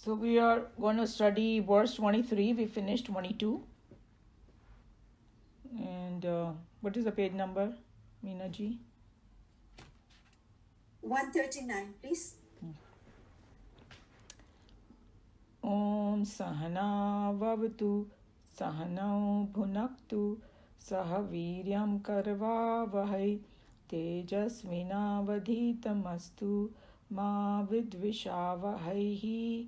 So we are going to study verse 23. We finished 22. And what is the page number, Meena ji? 139, please. Om Sahana Vavatu Sahanau Bhunaktu Saha Viryam Karva Vahai Tejasvinavadhitamastu Ma Vidvishavahaihi.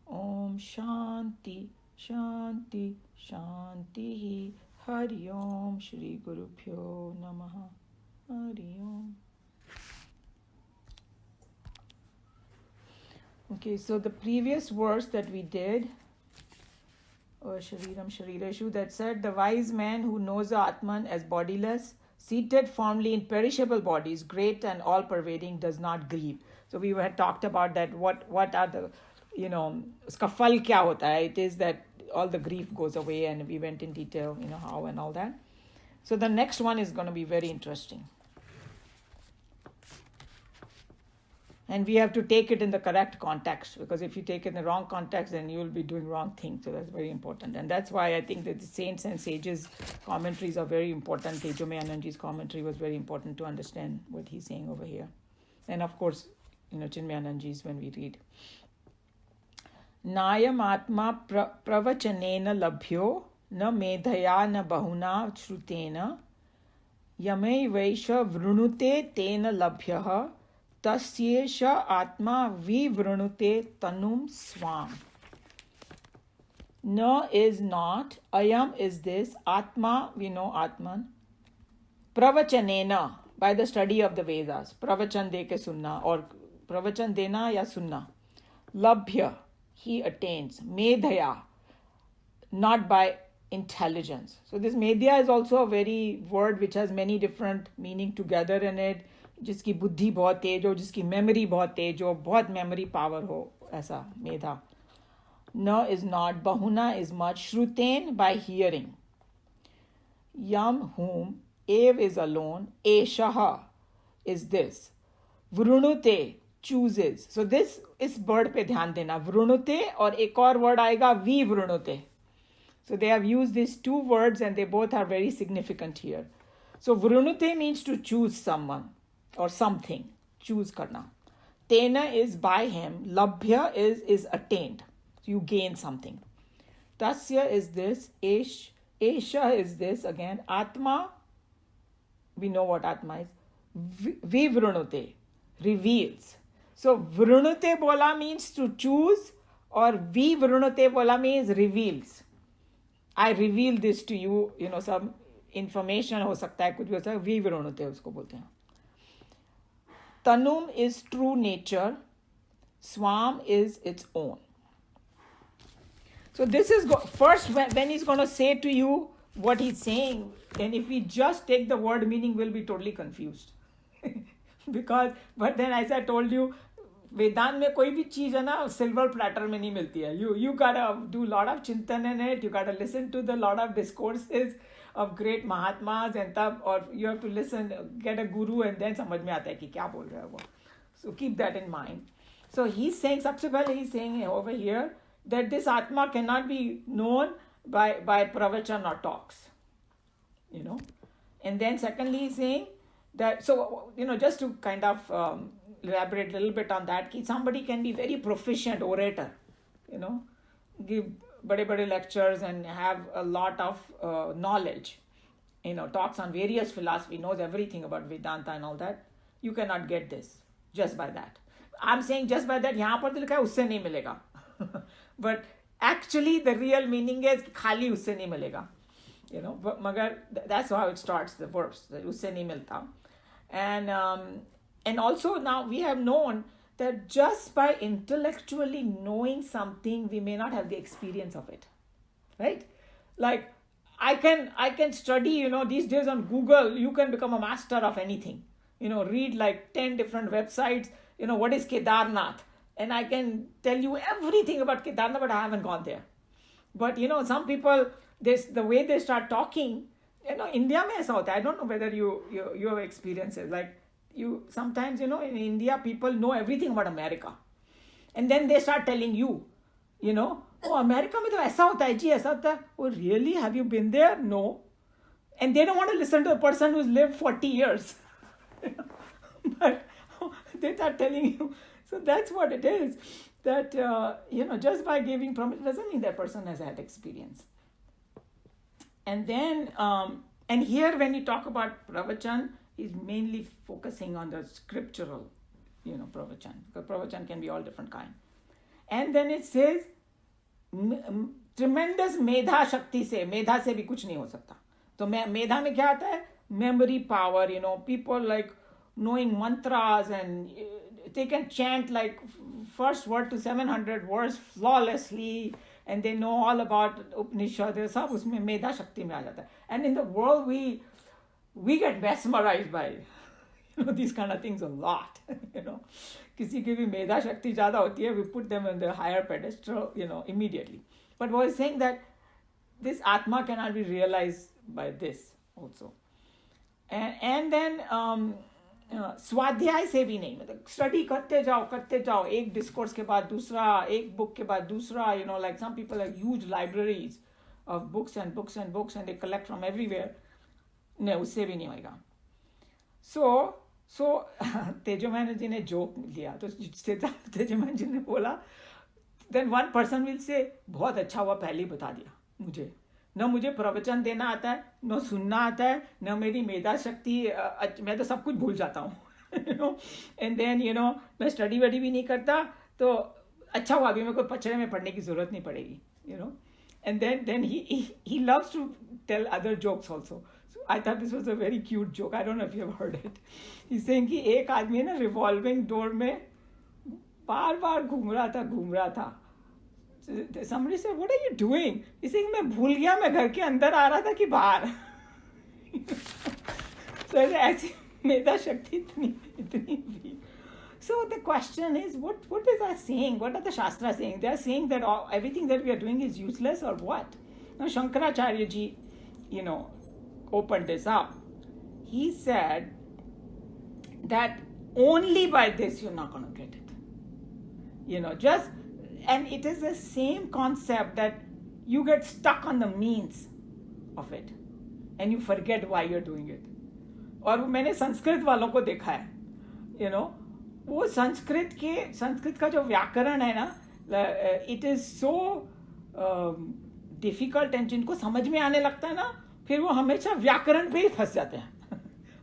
Om Shanti Shanti Shanti. Hari Om Shri Guru Pyo Namaha. Hari Om. Okay, so the previous verse that we did, Shariram Sharireshu, that said, the wise man who knows the Atman as bodiless, seated firmly in perishable bodies, great and all-pervading, does not grieve. So we had talked about that. What are the, uska phal kya hota hai? It is that all the grief goes away, and we went in detail, how and all that. So the next one is going to be very interesting. And we have to take it in the correct context, because if you take it in the wrong context, then you will be doing wrong things. So that's very important. And that's why I think that the saints and sages' commentaries are very important. Tejome Anandji's commentary was very important to understand what he's saying over here. And of course, Chinmay Anandji's when we read. Nayam atma pravachanena labhyo na medhaya na bahuna shrutena yame vaisha vrunute tena labhyaha tasyesha atma vivrunute tanum swam. Na is not, ayam is this, atma, we know atman, pravachanena, by the study of the Vedas, pravachan de ke sunna, or pravachan dena ya sunna, labhya, he attains, medhaya, not by intelligence. So this medhya is also a very word which has many different meaning together in it. जिसकी बुद्धि बहुत तेज हो, जिसकी memory बहुत तेज हो, बहुत memory power हो, ऐसा मेधा. न is not, bahuna is much, shruten by hearing. Yam whom, ev is alone, eshaha is this, vrunute chooses. So this is word पे ध्यान देना, vrunute, और एक और word आएगा vivrunute. So they have used these two words and they both are very significant here. So vrunute means to choose someone or something, choose karna. Tena is by him, labhya is attained, so you gain something. Tasya is this, esha is this, again, atma, we know what atma is, vivrunute, reveals. So vrunute bola means to choose, or vivrunute bola means reveals. I reveal this to you, some information हो सकता है, कुछ भी हो सकता है, vivrunute उसको बोलते हैं. Tanum is true nature, swam is its own. So this is first when he's going to say to you what he's saying, and if we just take the word meaning, we'll be totally confused. But then as I told you, वेदांत में कोई भी चीज है ना silver platter में नहीं मिलती है. You gotta do lot of chintan in it. You gotta listen to the lot of discourses of great Mahatmas and तब, or you have to listen, get a guru, and then समझ में आता है कि क्या बोल रहा है वो. So keep that in mind. So he's saying, सबसे पहले he's saying over here that this Atma cannot be known by pravachan or talks. And then secondly he's saying that, so, just to kind of elaborate a little bit on that, somebody can be very proficient orator, give bade lectures and have a lot of knowledge, talks on various philosophy, knows everything about Vedanta and all that. You cannot get this just by that. I'm saying just by that, यहाँ पर तो लिखा है उससे नहीं मिलेगा. But actually the real meaning is खाली उससे नहीं मिलेगा. मगर that's how it starts, the verse, उससे नहीं मिलता. And also now we have known that just by intellectually knowing something, we may not have the experience of it, right? Like I can study, these days on Google, you can become a master of anything. Read like 10 different websites, what is Kedarnath? And I can tell you everything about Kedarnath, but I haven't gone there. But, some people, the way they start talking, India mein aisa hota hai. I don't know whether you have experiences. Like, you sometimes, in India, people know everything about America. And then they start telling you You know, oh, America में तो ऐसा होता है जी, ऐसा होता है. Oh, really? Have you been there? No. And they don't want to listen to a person who's lived 40 years. But they start telling you. So that's what it is. That, just by giving permission doesn't mean that person has had experience. And then, and here when you talk about pravachan, he's mainly focusing on the scriptural, pravachan. Because pravachan can be all different kind. And then it says, tremendous medha shakti se, medha se bhi kuch nahi ho sakta. So medha mein kya aata hai? Memory power, people like knowing mantras, and they can chant like first word to 700 words flawlessly, and they know all about Upanishad. Sab usme medha shakti mein aa jata hai. And in the world we get mesmerized by these kind of things a lot. किसी की भी मेधा शक्ति ज़्यादा होती है, we put them on the higher pedestal, immediately. But what is saying that this Atma cannot be realized by this also. And then स्वाध्याय से भी नहीं, मतलब स्टडी करते जाओ, एक डिस्कोर्स के बाद दूसरा, एक बुक के बाद दूसरा, like some people have huge libraries of books and books and books, and they collect from everywhere. नहीं, उससे भी नहीं होगा. So Tejoman ji ने जोक लिया, तो Tejoman ji ने बोला, then one person will say, बहुत अच्छा हुआ पहले ही बता दिया मुझे, न मुझे प्रवचन देना आता है, न सुनना आता है, न मेरी मेधा शक्ति, मैं तो सब कुछ भूल जाता हूँ. And then मैं स्टडी वडी भी नहीं करता, तो अच्छा हुआ अभी मेरे को पचड़े में पढ़ने की जरूरत नहीं पड़ेगी. And then he loves to tell other jokes also. I thought this was a very cute joke. I don't know if you have heard it. He's saying कि एक आदमी है ना revolving door में बार घूम रहा था. Somebody said, what are you doing? He's saying मैं भूल गया, मैं घर के अंदर आ रहा था कि बाहर. So ऐसी मेधा शक्ति इतनी भी. So the question is, what is that saying? What are the Shastras saying? They are saying that everything that we are doing is useless, or what? Now Shankaracharya ji, opened this up. He said that only by this you're not going to get it. And it is the same concept that you get stuck on the means of it and you forget why you're doing it. और मैंने संस्कृत वालों को देखा है, वो संस्कृत का जो व्याकरण है ना, it is so difficult, and जिनको समझ में आने लगता है ना, फिर वो हमेशा व्याकरण पे ही फंस जाते हैं.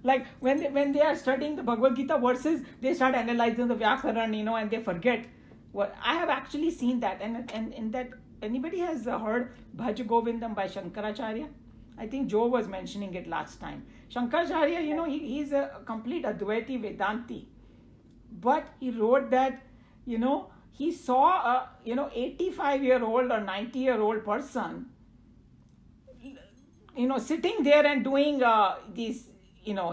Like when they are studying the Bhagavad Gita verses, they start analyzing the vyakaran, and they forget. What I have actually seen that, and in that, anybody has heard Bhaj Govindam by Shankaracharya? I think Joe was mentioning it last time. Shankaracharya, he's a complete Advaiti Vedanti, but he wrote that, he saw a 85-year-old or 90-year-old person, sitting there and doing these,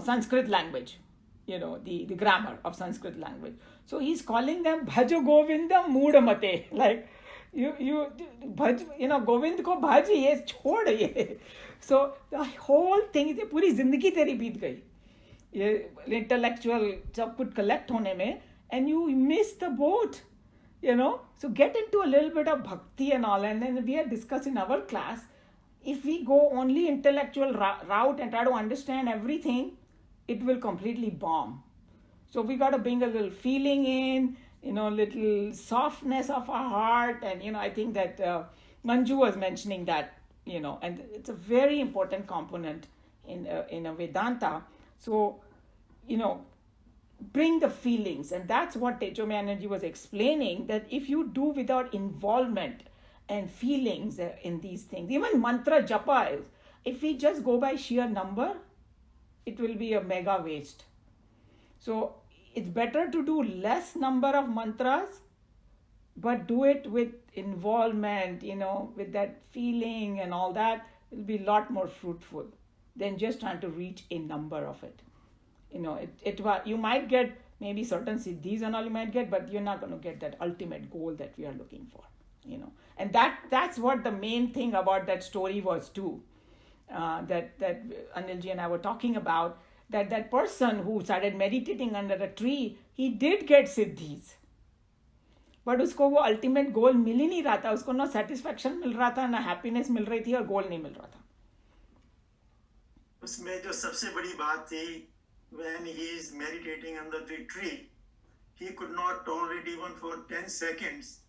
Sanskrit language, the grammar of Sanskrit language. So he's calling them Bhaja Govindam Moodamate. Like, you bhaj, Govind ko bhaj, ye chhod ye. So the whole thing is, puri zindagi teri beet gayi. Ye intellectual सब कुछ collect होने में, and you miss the boat, So get into a little bit of bhakti and all, and then we had discussed in our class, if we go only intellectual route and try to understand everything, it will completely bomb. So we got to bring a little feeling in, little softness of our heart. And, I think that Manju was mentioning that, and it's a very important component in a Vedanta. So, bring the feelings. And that's what Tejomayi Energy was explaining, that if you do without involvement and feelings in these things, even mantra japa, if we just go by sheer number, it will be a mega waste. So it's better to do less number of mantras, but do it with involvement, with that feeling and all that. It will be a lot more fruitful than just trying to reach a number of it. You might get maybe certain siddhis and all you might get, but you're not going to get that ultimate goal that we are looking for, And that's what the main thing about that story was too. That Anilji and I were talking about, that person who started meditating under a tree, he did get siddhis. But उसको वो ultimate goal मिल ही नहीं रहा था, उसको ना satisfaction मिल रहा था, ना हैप्पीनेस मिल रही थी, और गोल नहीं मिल रहा था. उसमें जो सबसे बड़ी बात थी, when he is meditating under the tree, he could not tolerate even for 10 seconds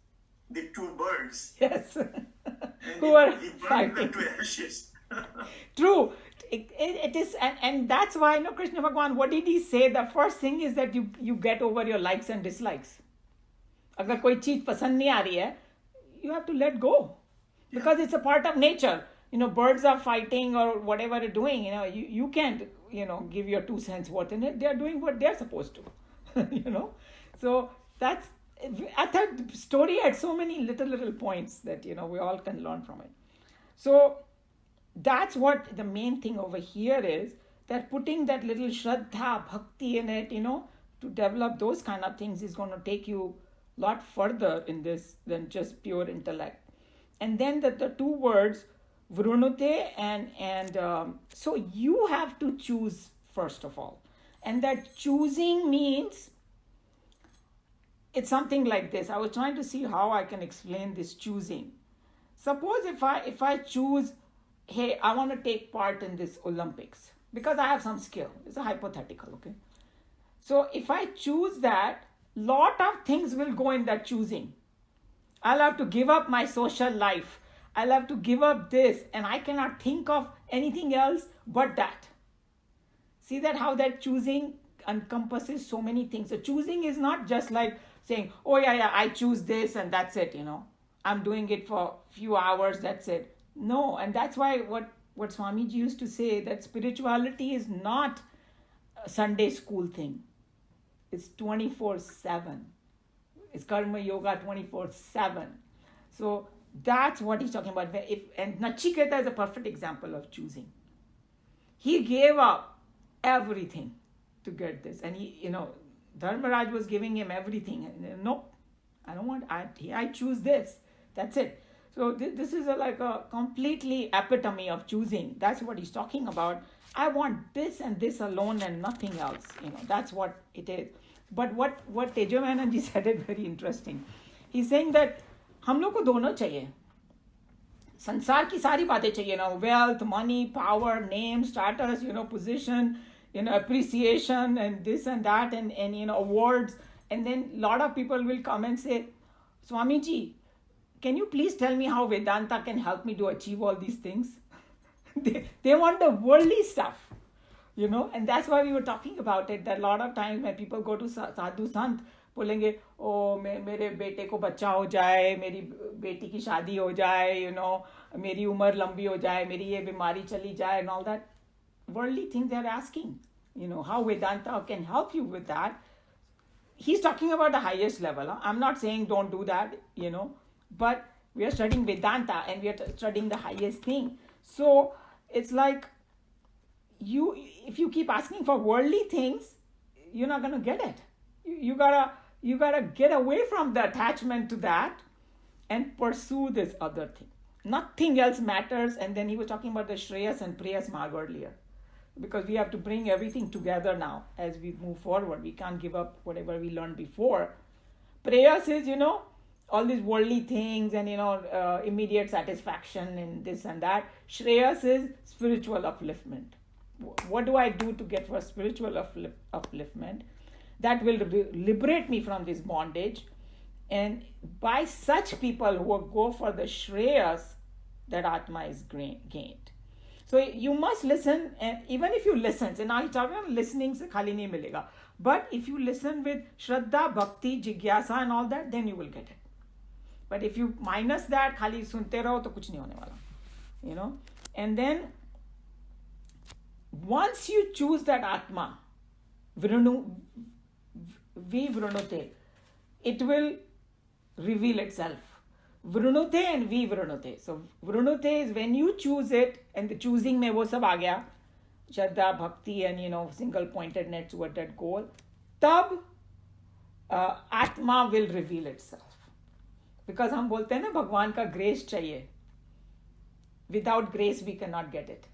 the two birds. Yes. And Who are he burned fighting. them to ashes. True. It is, and that's why, Krishna Bhagwan, what did he say? The first thing is that you get over your likes and dislikes. अगर कोई चीज पसंद नहीं आ रही है, you have to let go, because it's a part of nature. Birds are fighting or whatever they're doing. You can't give your 2 cents worth in it. They are doing what they're supposed to. So that's, I thought the story had so many little points that we all can learn from it. So that's what the main thing over here is, that putting that little shraddha, bhakti in it, to develop those kind of things is going to take you a lot further in this than just pure intellect. And then the two words, vrunute and so you have to choose first of all. And that choosing means, it's something like this. I was trying to see how I can explain this choosing. Suppose if I choose, hey, I want to take part in this Olympics because I have some skill. It's a hypothetical, okay? So if I choose that, lot of things will go in that choosing. I'll have to give up my social life. I'll have to give up this, and I cannot think of anything else but that. See that how that choosing encompasses so many things. So choosing is not just like saying, oh yeah, I choose this and that's it, I'm doing it for a few hours, that's it. No, and that's why what Swamiji used to say, that spirituality is not a Sunday school thing. It's 24/7. It's karma yoga 24/7. So that's what he's talking about. And Nachiketa is a perfect example of choosing. He gave up everything to get this. And he, Dharmaraj was giving him everything. No, I don't want, I choose this. That's it. So this is like a completely epitome of choosing. That's what he's talking about. I want this and this alone and nothing else. That's what it is. But what Tejomananji said is very interesting. He's saying that हम लोग को दोनों चाहिए. संसार की सारी बातें चाहिए, wealth, money, power, name, status, position, appreciation and this and that and awards. And then a lot of people will come and say, Swamiji, can you please tell me how Vedanta can help me to achieve all these things? They want the worldly stuff, and that's why we were talking about it, that a lot of times when people go to sadhu sant, बोलेंगे ओ मेरे बेटे को बच्चा हो जाए, मेरी बेटी की शादी हो जाए, मेरी उम्र लंबी हो जाए, मेरी ये बीमारी चली जाए, and all that worldly things they're asking, how Vedanta can help you with that. He's talking about the highest level. I'm not saying don't do that, but we are studying Vedanta and we are studying the highest thing. So it's like if you keep asking for worldly things, you're not going to get it. You gotta get away from the attachment to that and pursue this other thing. Nothing else matters. And then he was talking about the Shreyas and Preyas Marg earlier, because we have to bring everything together now as we move forward. We can't give up whatever we learned before. Preyas is, all these worldly things and, immediate satisfaction and this and that. Shreyas is spiritual upliftment. What do I do to get for spiritual upliftment? That will liberate me from this bondage. And by such people who go for the Shreyas, that Atma is gained. So you must listen, and even if you listen, so now he's talking about listening se khali nahi milega. But if you listen with Shraddha, Bhakti, Jigyasa and all that, then you will get it. But if you minus that, khali sunte raho, to kuch nahi hone wala. And then once you choose that Atma, Vrunute, it will reveal itself. Vrunute and Vrunute. So Vrunute is when you choose it, and the choosing mein wo sab aa gaya, Shraddha, Bhakti and single pointedness toward that goal. Tab Atma will reveal itself. Because हम बोलते हैं ना भगवान का grace चाहिए. Without grace we cannot get it.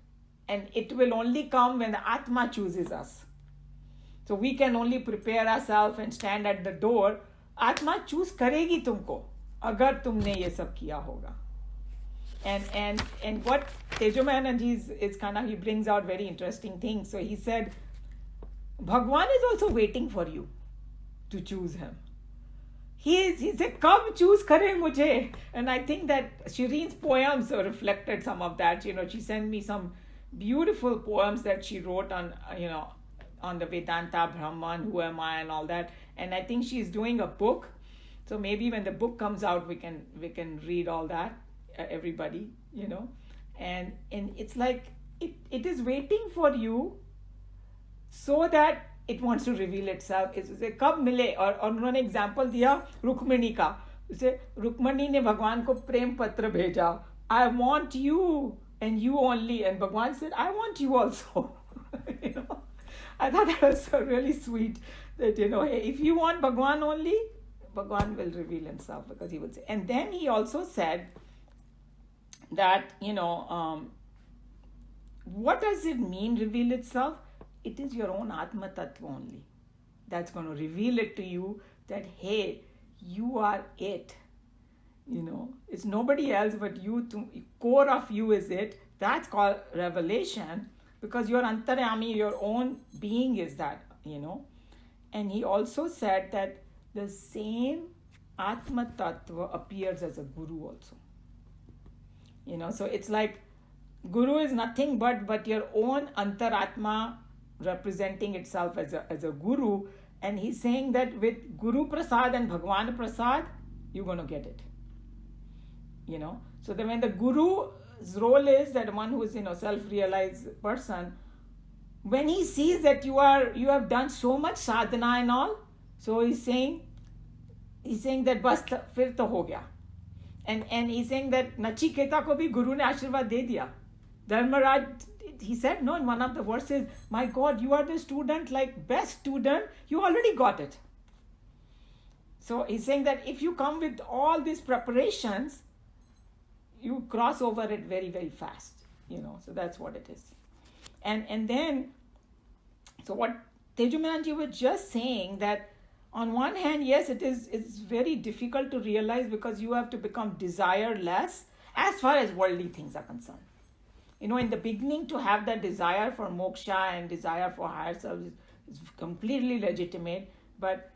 And it will only come when the Atma chooses us. So we can only prepare ourselves and stand at the door, आत्मा choose करेगी तुमको अगर तुमने ये सब किया होगा. And what Tejo Mahanand is kind of, he brings out very interesting things. So he said, Bhagwan is also waiting for you to choose him. He said, come choose kare mujhe. And I think that Shireen's poems reflected some of that. She sent me some beautiful poems that she wrote on, on the Vedanta, Brahman, who am I, and all that. And I think she's doing a book. So maybe when the book comes out, we can read all that, everybody, And it's like, it is waiting for you so that it wants to reveal itself. इसे कब मिले. और उन्होंने example दिया रुक्मिणी का. उसे रुक्मिणी ने भगवान को प्रेम पत्र भेजा. I want you and you only. And Bhagwan said, I want you also. I thought that was so really sweet. That, hey, if you want Bhagwan only, Bhagwan will reveal himself, because he would say. And then he also said that, what does it mean, reveal itself? It is your own Atma Tattva only that's going to reveal it to you that, hey, you are it. It's nobody else but you. Core of you is it. That's called revelation, because your Antaryami, your own being is that, And he also said that the same Atma Tattva appears as a Guru also. So it's like Guru is nothing but your own Antaratma representing itself as a Guru. And he's saying that with Guru Prasad and Bhagwan Prasad, you're going to get it. So then when the Guru's role is that one who is, self-realized person, when he sees that you have done so much sadhana and all, so he's saying that bas fir to ho gaya. And he's saying that Nachiketa ko bhi Guru ne Ashirvad de diya. Dharmaraj, he said, no, in one of the verses, my God, you are the student, like best student, you already got it. So he's saying that if you come with all these preparations, you cross over it very, very fast, so that's what it is. And then, so what Tejo Mahanand was just saying, that on one hand, yes, it's very difficult to realize, because you have to become desireless as far as worldly things are concerned. In the beginning, to have that desire for moksha and desire for higher self is completely legitimate, but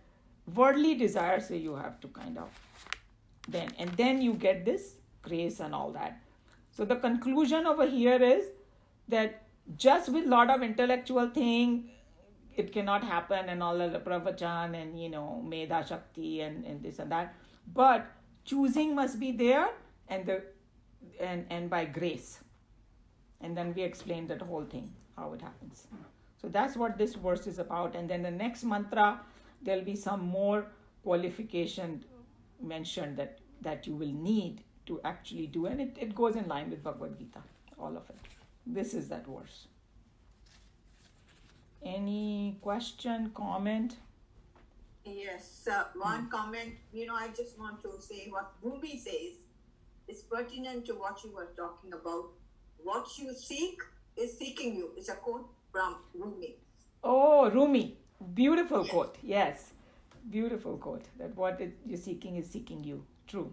worldly desires, so you have to kind of then you get this grace and all that. So the conclusion over here is that just with lot of intellectual thing, it cannot happen, and all the pravachan and Medha Shakti and this and that. But choosing must be there, and by grace. And then we explained that whole thing, how it happens. So that's what this verse is about. And then the next mantra, there'll be some more qualification mentioned that you will need to actually do. And it goes in line with Bhagavad Gita, all of it. This is that verse. Any question, comment? Yes, one comment. I just want to say what Rumi says is pertinent to what you were talking about. What you seek is seeking you. It's a quote from Rumi. Oh, Rumi. Beautiful quote. Yes. Beautiful quote. That what you're seeking is seeking you. True.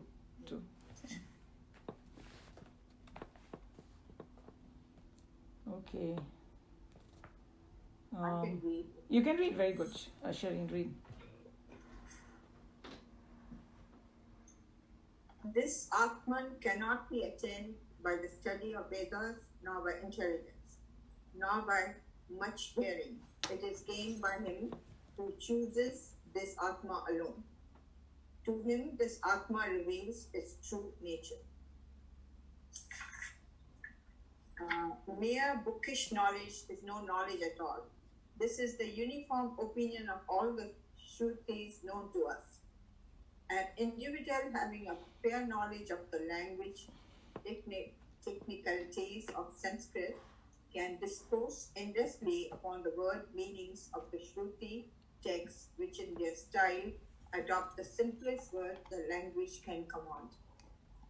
Okay. I can read. You can read. Very good. Shireen, read. This Atman cannot be attained by the study of Vedas, nor by intelligence, nor by much hearing. It is gained by him who chooses this Atma alone. To him, this Atma reveals its true nature. Mere bookish knowledge is no knowledge at all. This is the uniform opinion of all the Shrutis known to us. An individual having a fair knowledge of the language technicalities of Sanskrit can discourse endlessly upon the word meanings of the Shruti texts, which in their style adopt the simplest word the language can command.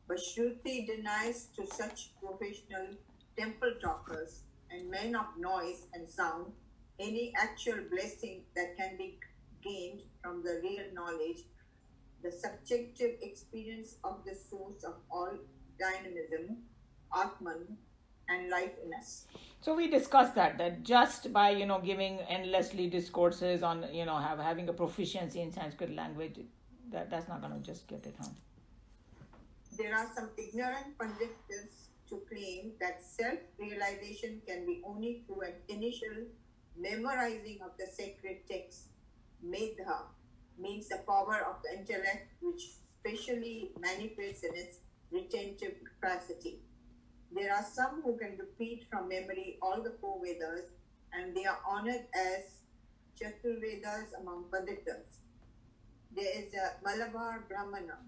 But Shruti denies to such professional temple talkers and men of noise and sound any actual blessing that can be gained from the real knowledge the subjective experience of the source of all dynamism, Atman, and life in us. So we discussed that just by giving endlessly discourses on having a proficiency in Sanskrit language, that's not going to just get it home. There are some ignorant pundits to claim that self-realization can be only through an initial memorizing of the sacred text. Medha means the power of the intellect which specially manifests in its retentive capacity. There are some who can repeat from memory all the 4 Vedas, and they are honored as Chaturvedas among Panditas. There is a Malabar Brahmana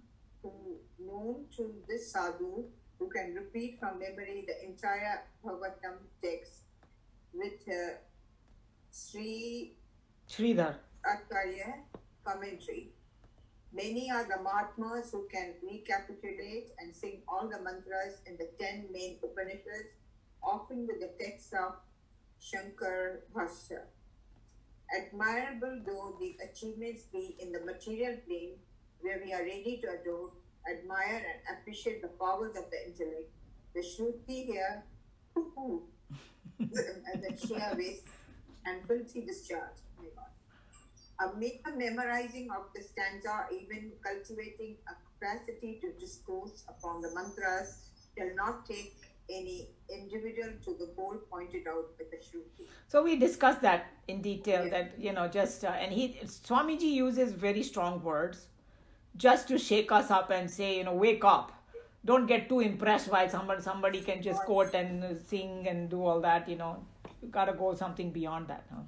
who known to this sadhu who can repeat from memory the entire Bhagavatam text with Sridhar Acharya commentary. Many are the Mahatmas who can recapitulate and sing all the mantras in the 10 main Upanishads, often with the text of Shankar Bhashya. Admirable though the achievements be in the material plane, where we are ready to adore, admire, and appreciate the powers of the intellect, the Shruti here, and the sheer waste and filthy discharge. Oh my God. A mere memorizing of the stanza, even cultivating a capacity to discourse upon the mantras, shall not take any individual to the goal pointed out with the Shruti. So we discussed that in detail, Yeah. that and Swamiji uses very strong words just to shake us up and say, wake up. Don't get too impressed by somebody can just quote and sing and do all that. You gotta go something beyond that, huh?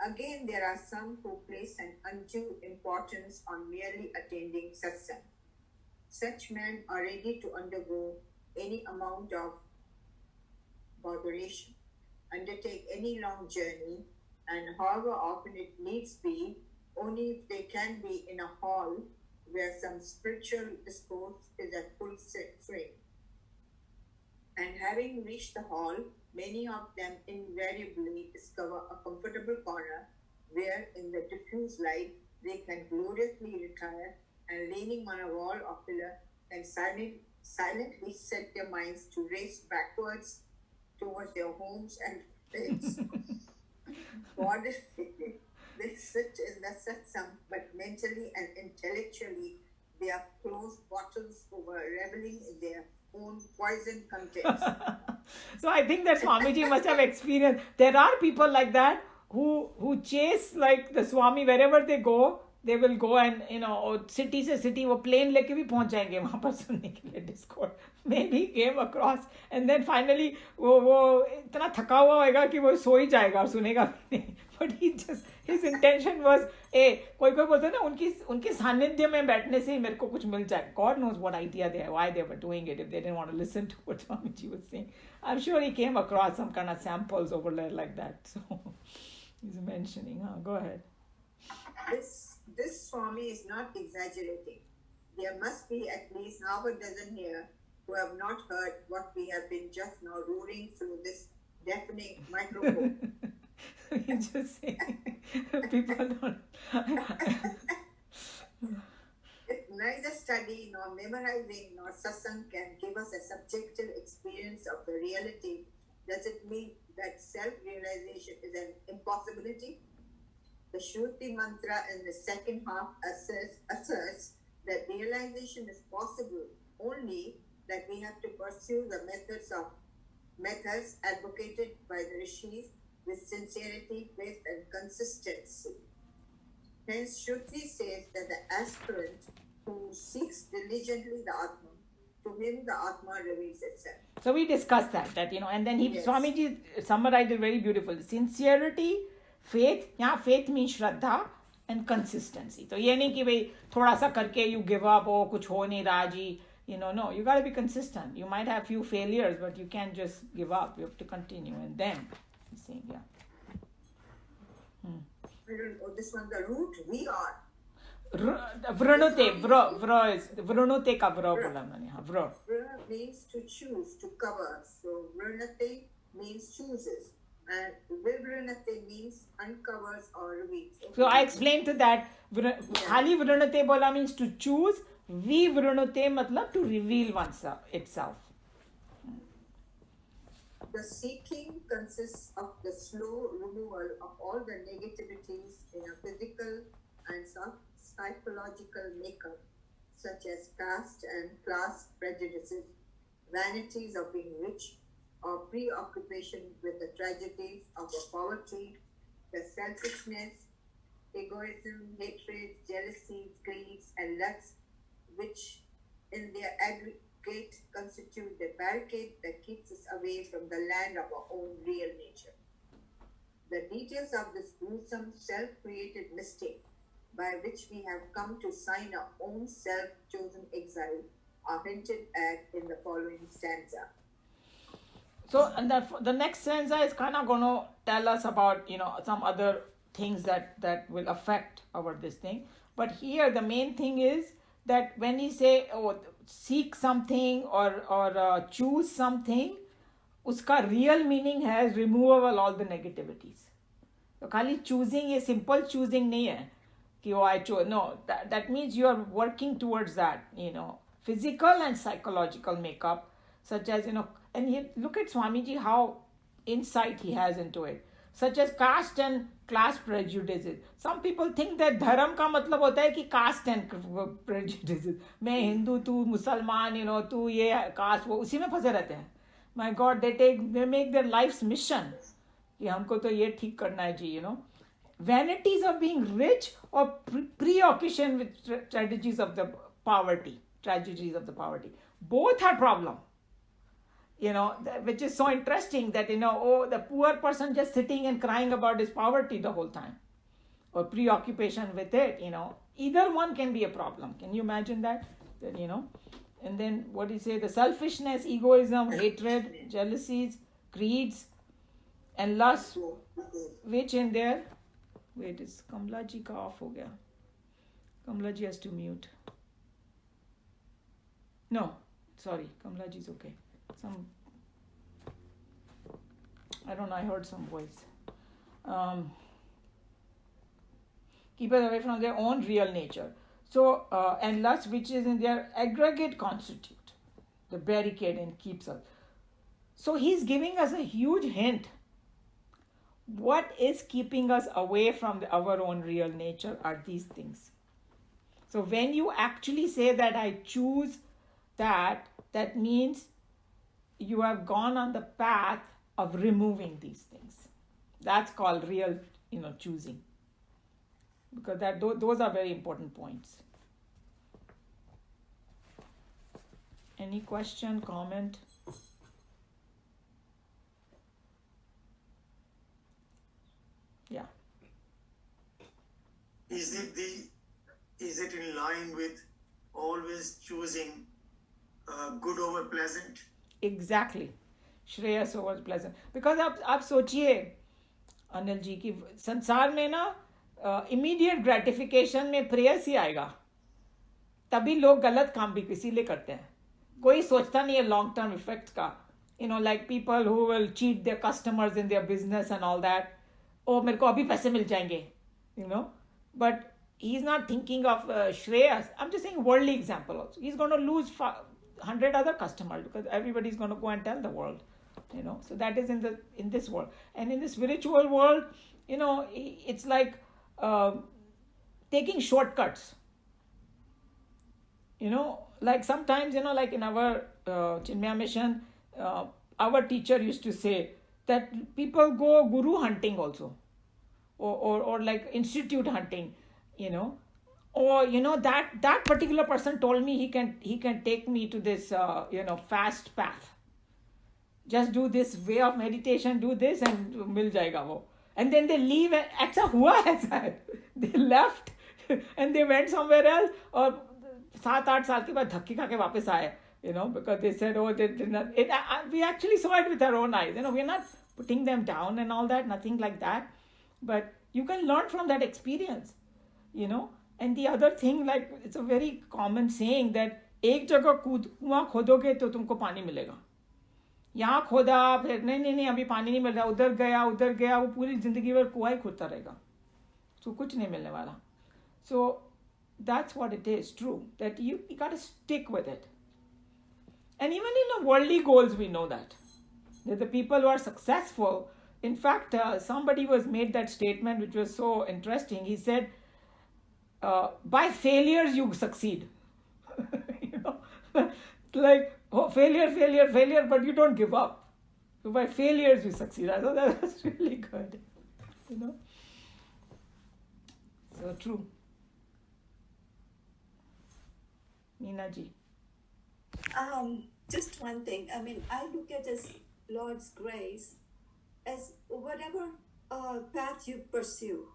Again, there are some who place an undue importance on merely attending satsang. Such men are ready to undergo any amount of botheration, undertake any long journey, and however often it needs be, only if they can be in a hall where some spiritual discourse is at full swing. And having reached the hall, many of them invariably discover a comfortable corner where, in the diffuse light, they can gloriously retire and, leaning on a wall or pillar, can silently set their minds to race backwards towards their homes and beds. Bodily, they sit in the satsang, but mentally and intellectually, they are closed bottles over reveling in their own poison contents. So I think that Swamiji must have experienced. There are people like that who chase like the Swami wherever they go. They will go and city से city वो plane लेके भी पहुंच जाएंगे वहाँ पर सुनने के लिए discourse. Maybe came across and then finally वो इतना थका हुआ होगा कि वो सो ही जाएगा और सुनेगा भी नहीं. But his intention was कोई बोलते हैं ना उनकी सानिध्य में बैठने से ही मेरे को कुछ मिल जाए. God knows what idea they had, why they were doing it if they didn't want to listen to what Swamiji was saying. I'm sure he came across some kind of samples over there like that. So he's mentioning. Go ahead. This Swami is not exaggerating. There must be at least half a dozen here who have not heard what we have been just now roaring through this deafening microphone. He's just saying people don't. If neither study nor memorizing nor satsang can give us a subjective experience of the reality, does it mean that self-realization is an impossibility? The Shruti mantra in the second half asserts that realization is possible, only that we have to pursue the methods advocated by the rishis with sincerity, faith, and consistency. Hence, Shruti says that the aspirant who seeks diligently the Atma, to him the Atma reveals itself. So we discussed that and then Yes. Swamiji summarized it very beautifully. Sincerity, faith, faith means Shraddha and consistency. So ये नहीं कि भाई थोड़ा सा करके you give up or कुछ हो नहीं रहा जी. No, you got to be consistent. You might have few failures, but you can't just give up. You have to continue. And then, he's saying, This one, the root, we are. Vranute, vra is, vranute ka vra bola मैंने, vra. Vra means to choose, to cover. So, vranate means chooses. And Vivrinate means uncovers or reveals. So I explained to that. Khali vrinate bola means to choose. Vivrinate matlab to reveal oneself itself. The seeking consists of the slow removal of all the negativities in a physical and psychological makeup, such as caste and class prejudices, vanities of being rich, or preoccupation with the tragedies of poverty, the selfishness, egoism, hatred, jealousy, greeds, and lusts, which in their aggregate constitute the barricade that keeps us away from the land of our own real nature. The details of this gruesome self-created mistake by which we have come to sign our own self-chosen exile are hinted at in the following stanza. So, and the next stanza is kind of going to tell us about, some other things that will affect our this thing. But here, the main thing is that when you say, seek something or choose something, uska real meaning has removal all the negativities. So, खाली choosing ये simple choosing नहीं है कि I chose. No, that means you are working towards that, physical and psychological makeup, such as, and look at Swamiji, how insight he has into it, such as caste and class prejudices. Some people think that dharam का मतलब होता है कि caste and prejudices. मैं हिंदू, तू मुसलमान, तू ये caste, वो उसी में फंसे रहते हैं. My God, they make their life's mission कि हमको तो ये ठीक करना है जी, Vanities of being rich or preoccupation with tragedies of the poverty. Both are problem. Which is so interesting that, the poor person just sitting and crying about his poverty the whole time, or preoccupation with it, either one can be a problem. Can you imagine that? And then what do you say? The selfishness, egoism, hatred, jealousies, greeds, and lust, which in there, wait, is Kamla ji ka off ho gaya? Kamla ji has to mute. No, sorry, Kamla ji is okay. I don't know, I heard some voice. Keep us away from their own real nature. So, and lust, which is in their aggregate constitute, the barricade and keeps us. So he's giving us a huge hint. What is keeping us away from our own real nature are these things. So when you actually say that I choose that means you have gone on the path of removing these things. That's called real, choosing. Because those are very important points. Any question, comment? Yeah. Is it in line with always choosing good over pleasant? Exactly. Shreyas over pleasant because आप सोचिए अनिल जी की संसार में ना immediate gratification में प्रेयस ही आएगा, तभी लोग गलत काम भी इसीलिए करते हैं. कोई सोचता नहीं है लॉन्ग टर्म इफेक्ट्स का. Like people who will cheat their customers in their business and all that. ओ मेरे को अभी पैसे मिल जाएंगे, but he is not thinking of Shreyas. I'm just saying worldly example also. He's going to lose 100 other customers because everybody is going to go and tell the world. So that is in this world. And in the spiritual world, it's like taking shortcuts. Like sometimes, like in our Chinmaya mission, our teacher used to say that people go guru hunting also, or like institute hunting, or that particular person told me he can take me to this fast path. Just do this way of meditation, do this and mil jayega wo. And then they leave and acha hua hai sir. They left and they went somewhere else, or 7-8 साल के बाद धक्के खा के वापस आए, because they said, they did not. We actually saw it with our own eyes. We're not putting them down and all that, nothing like that. But you can learn from that experience, And the other thing, like it's a very common saying that एक जगह कुआं खोदोगे तो तुमको पानी मिलेगा. यहाँ खोदा, फिर नहीं अभी पानी नहीं मिल रहा, उधर गया, वो पूरी जिंदगी भर कुआं ही खोदता रहेगा, तो कुछ नहीं मिलने वाला. So that's what it is, true, that you got to stick with it. And even in the worldly goals, we know that the people who are successful, in fact, somebody was made that statement which was so interesting. He said, by failures you succeed. You know, like, oh, failure, but you don't give up. So by failures you succeed. I thought that was really good. You know, so true. Meena ji. Just one thing. I mean, I look at as Lord's grace as whatever path you pursue,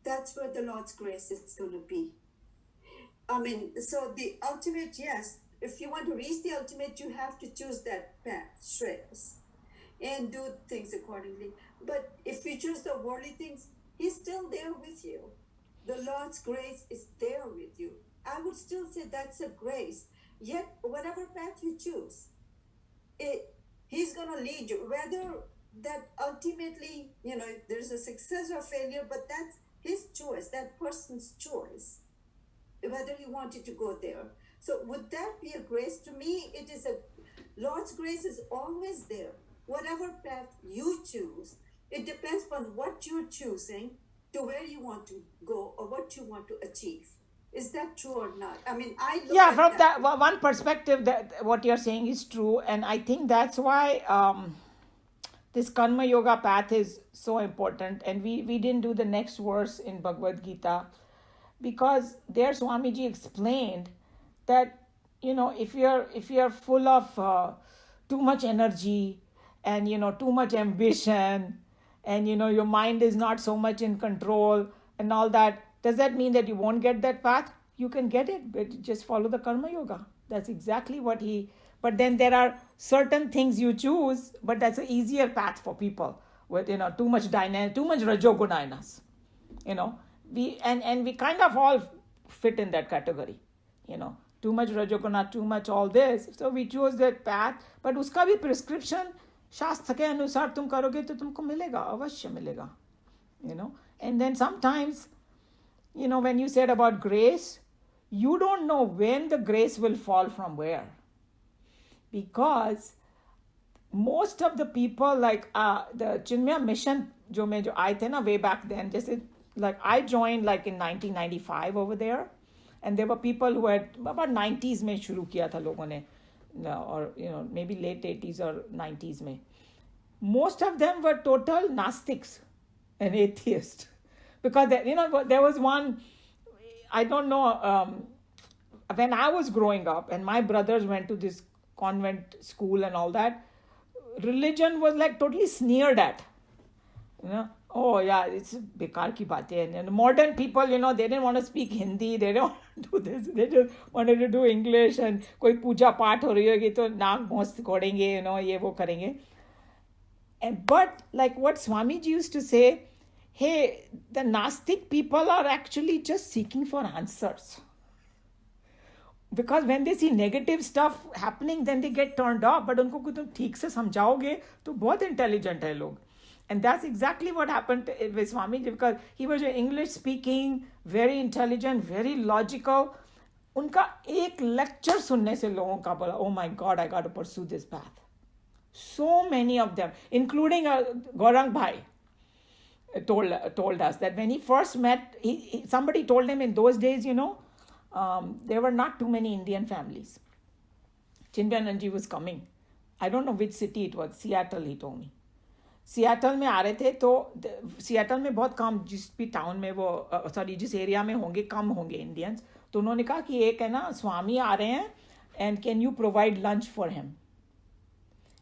that's where the Lord's grace is going to be. I mean, so the ultimate, yes, if you want to reach the ultimate, you have to choose that path, Shreyas, and do things accordingly. But if you choose the worldly things, He's still there with you. The Lord's grace is there with you. I would still say that's a grace. Yet, whatever path you choose, He's going to lead you. Whether that ultimately, there's a success or failure, but that's His choice, that person's choice, whether he wanted to go there. So would that be a grace? To me, it is Lord's grace is always there. Whatever path you choose, it depends on what you're choosing to where you want to go or what you want to achieve. Is that true or not? I mean, I look at From that one perspective, that what you're saying is true, and I think that's why this Karma Yoga path is so important. And we didn't do the next verse in Bhagavad Gita, because there Swamiji explained that if you're full of too much energy and too much ambition, and your mind is not so much in control and all that, does that mean that you won't get that path? You can get it, but just follow the Karma Yoga. That's exactly what but then there are certain things you choose, but that's an easier path for people with too much dynamic, too much rajoguna in us. We kind of all fit in that category. Too much rajoguna, too much all this. So we chose that path, but uska bhi prescription शास्त्र के अनुसार तुम करोगे तो तुमको मिलेगा, अवश्य मिलेगा. And then sometimes, when you said about grace, you don't know when the grace will fall from where. Because most of the people, like the Chinmaya mission, जो आए थे ना way back then, जैसे like I joined like in 1995 over there, and there were people who had about 90s में शुरू किया था लोगों ने, or maybe late 80s or 90s में. Most of them were total Gnostics and atheists, because there was one, I don't know, when I was growing up and my brothers went to this convent school and all that, religion was like totally sneered at. Oh yeah, it's bekar ki baatein. And modern people, they didn't want to speak Hindi, they didn't want to do this, they just wanted to do English, and koi puja path ho rahi hogi to naak bhons kodenge, ye wo karenge. But like what Swamiji used to say, hey, the Gnostic people are actually just seeking for answers. Because when they see negative stuff happening, then they get turned off. But उनको कुछ तुम ठीक से समझाओगे तो बहुत intelligent है लोग. And that's exactly what happened with Swamiji, because he was English speaking, very intelligent, very logical. उनका एक lecture सुनने से लोगों का बोला, oh my God, I got to pursue this path. So many of them, including Gaurang Bhai, told us that when he first met, somebody told him in those days, there were not too many Indian families. Chinmayananji was coming. I don't know which city it was. Seattle, he told me. Seattle में आ रहे थे, तो Seattle में बहुत कम, जिस भी town में वो जिस एरिया में होंगे कम होंगे इंडियंस, तो उन्होंने कहा कि एक है ना स्वामी आ रहे हैं, and can you provide lunch for him?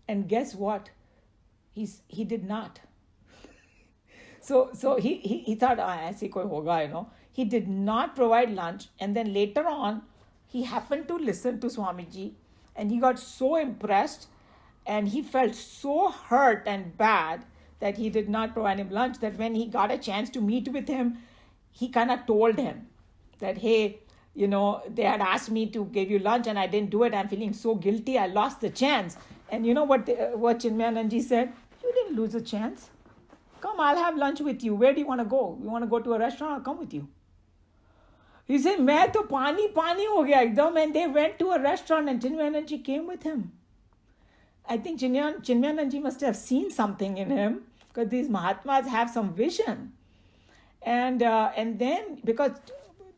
And guess what? He did not. So he thought, ऐसे कोई होगा, He did not provide lunch, and then later on, he happened to listen to Swamiji, and he got so impressed, and he felt so hurt and bad that he did not provide him lunch, that when he got a chance to meet with him, he kind of told him that, hey, they had asked me to give you lunch and I didn't do it. I'm feeling so guilty. I lost the chance. And you know what Chinmayananji said? You didn't lose a chance. Come, I'll have lunch with you. Where do you want to go? You want to go to a restaurant? I'll come with you. He said, मैं तो पानी हो गया एकदम. And they went to a restaurant and Chinmayananji came with him. I think Chinmayananji must have seen something in him, because these Mahatmas have some vision. And then, because,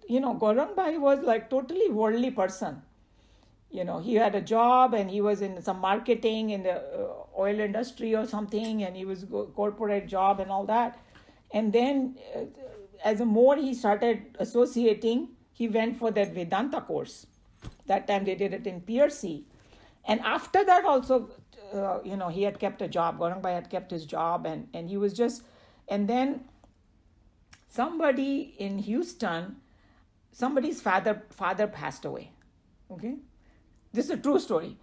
Gaurang Bhai was like totally worldly person. He had a job and he was in some marketing in the oil industry or something, and he was corporate job and all that. And then as a more he started associating, he went for that Vedanta course. That time they did it in PRC. And after that also, he had kept a job. Gaurang Bhai had kept his job, and he was just, and then somebody in Houston, somebody's father passed away. Okay? This is a true story.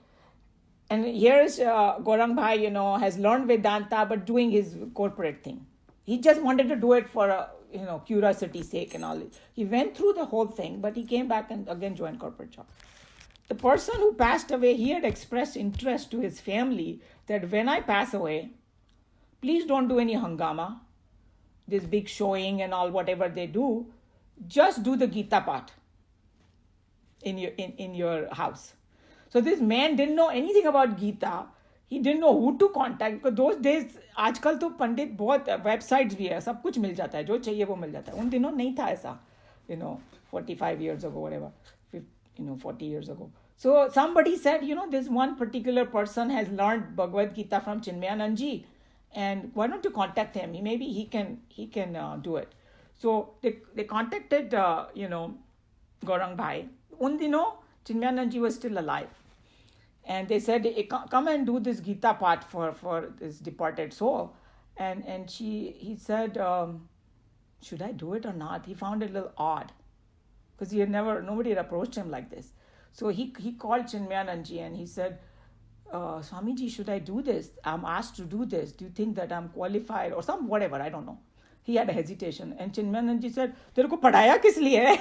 And here is Gaurang Bhai, has learned Vedanta, but doing his corporate thing. He just wanted to do it for, curiosity's sake and all. He went through the whole thing, but he came back and again joined corporate job. The person who passed away, he had expressed interest to his family that when I pass away, please don't do any hangama, this big showing and all, whatever they do. Just do the Gita part in your house. So this man didn't know anything about Gita. He didn't know who to contact, because those days, आजकल तो पंडित बहुत websites भी है, सब कुछ मिल जाता है, जो चाहिए वो मिल जाता है. उन दिनों नहीं था ऐसा, 45 years ago, whatever, 40 years ago. So somebody said, this one particular person has learned Bhagavad Gita from Chinmayananji, and why don't you contact him? Maybe he can do it. So they contacted, Gaurang Bhai. Un dino, Chinmayananji was still alive. And they said, come and do this Gita part for this departed soul. And he said, should I do it or not? He found it a little odd, because nobody had approached him like this. So he called Chinmayananji and he said, Swamiji, should I do this? I'm asked to do this. Do you think that I'm qualified or whatever? I don't know. He had a hesitation. And Chinmayananji said, तेरे को पढ़ाया किस लिए है?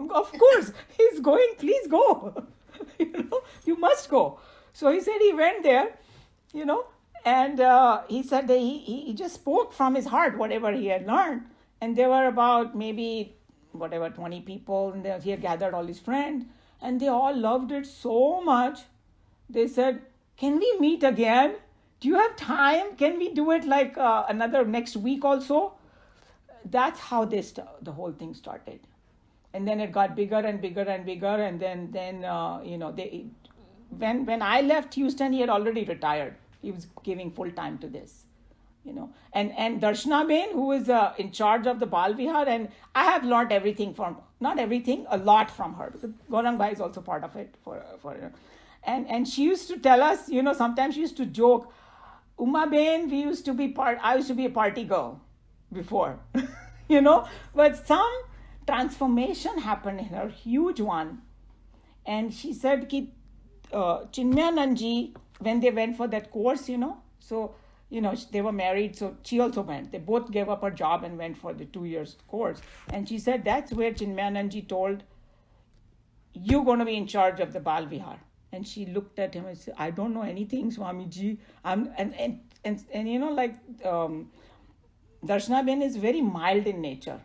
Of course, he's going, please go. You must go. So he said he went there, and he said that he just spoke from his heart, whatever he had learned. And there were about maybe, 20 people, and he had gathered all his friends, and they all loved it so much. They said, can we meet again? Do you have time? Can we do it like another next week also? That's how the whole thing started. And then it got bigger and bigger and bigger. And then when I left Houston, he had already retired. He was giving full time to this, And Darshana Ben, who is in charge of the Bal Vihar, and I have learned everything not everything, a lot from her. Because Gaurang Bhai is also part of it for her. And she used to tell us, sometimes she used to joke, Uma Ben, I used to be a party girl before, but some transformation happened in her, huge one. And she said ki Chinmayananji, when they went for that course, so they were married, so she also went. They both gave up her job and went for the 2 years course. And she said that's where Chinmayananji told, you're going to be in charge of the Bal Vihar. And she looked at him and said, I don't know anything, Swamiji. Darshana Ben is very mild in nature.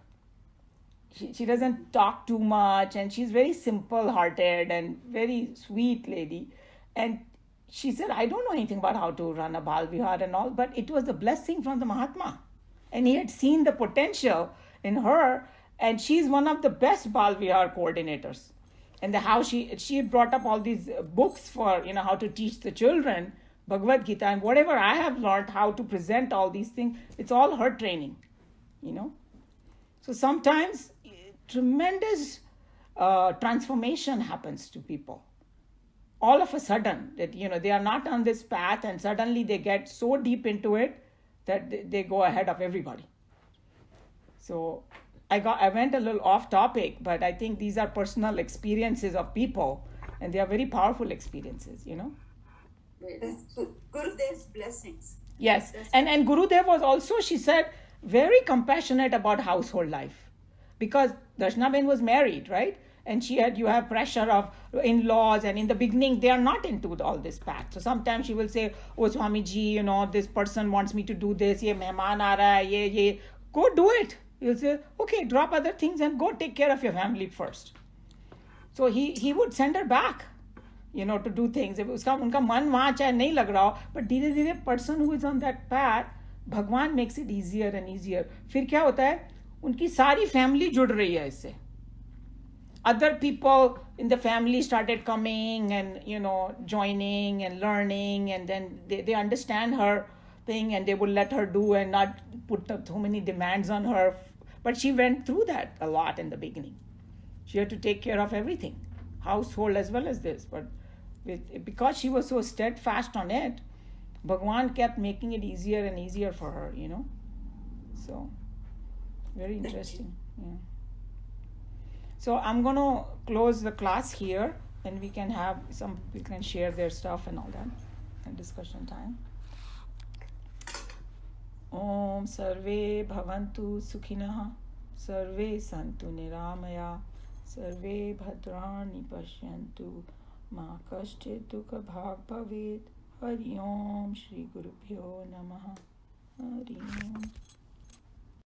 She doesn't talk too much, and she's very simple-hearted and very sweet lady. And she said, I don't know anything about how to run a Bal Vihar and all, but it was a blessing from the Mahatma. And he had seen the potential in her, and she's one of the best Bal Vihar coordinators. And how she brought up all these books for, how to teach the children, Bhagavad Gita, and whatever I have learned, how to present all these things, it's all her training, So sometimes tremendous transformation happens to people. All of a sudden, that they are not on this path, and suddenly they get so deep into it that they go ahead of everybody. So I went a little off topic, but I think these are personal experiences of people, and they are very powerful experiences, That's Gurudev's blessings. Yes, and Gurudev was also, she said, very compassionate about household life, because Darshana Ben was married, right? and you have pressure of in-laws, and in the beginning they are not into all this pact. So sometimes she will say, oh Swamiji, this person wants me to do this, ye mehman aa raha hai, ye go do it. He'll say, okay, drop other things and go take care of your family first. So he would send her back, to do things. उनका मन वहाँ चाहे नहीं लग रहा हो, but धीरे धीरे person who is on that path, भगवान makes it easier and easier. फिर क्या होता है, उनकी सारी family जुड़ रही है इससे. Other people in the family started coming and joining and learning, and then they understand her thing, and they would let her do and not put too many demands on her. But she went through that a lot in the beginning. She had to take care of everything, household as well as this. But because she was so steadfast on it, Bhagwan kept making it easier and easier for her, So, very interesting. Yeah. So I'm going to close the class here, and we can share their stuff and all that, and discussion time. Om Sarve Bhavantu Sukhinah, Sarve Santu Niramaya, Sarve Bhadrani Pashyantu, Ma Kashchit Dukha Bhag Bhavet. Hari Om Shri Gurubhyo Namaha. Hari Om.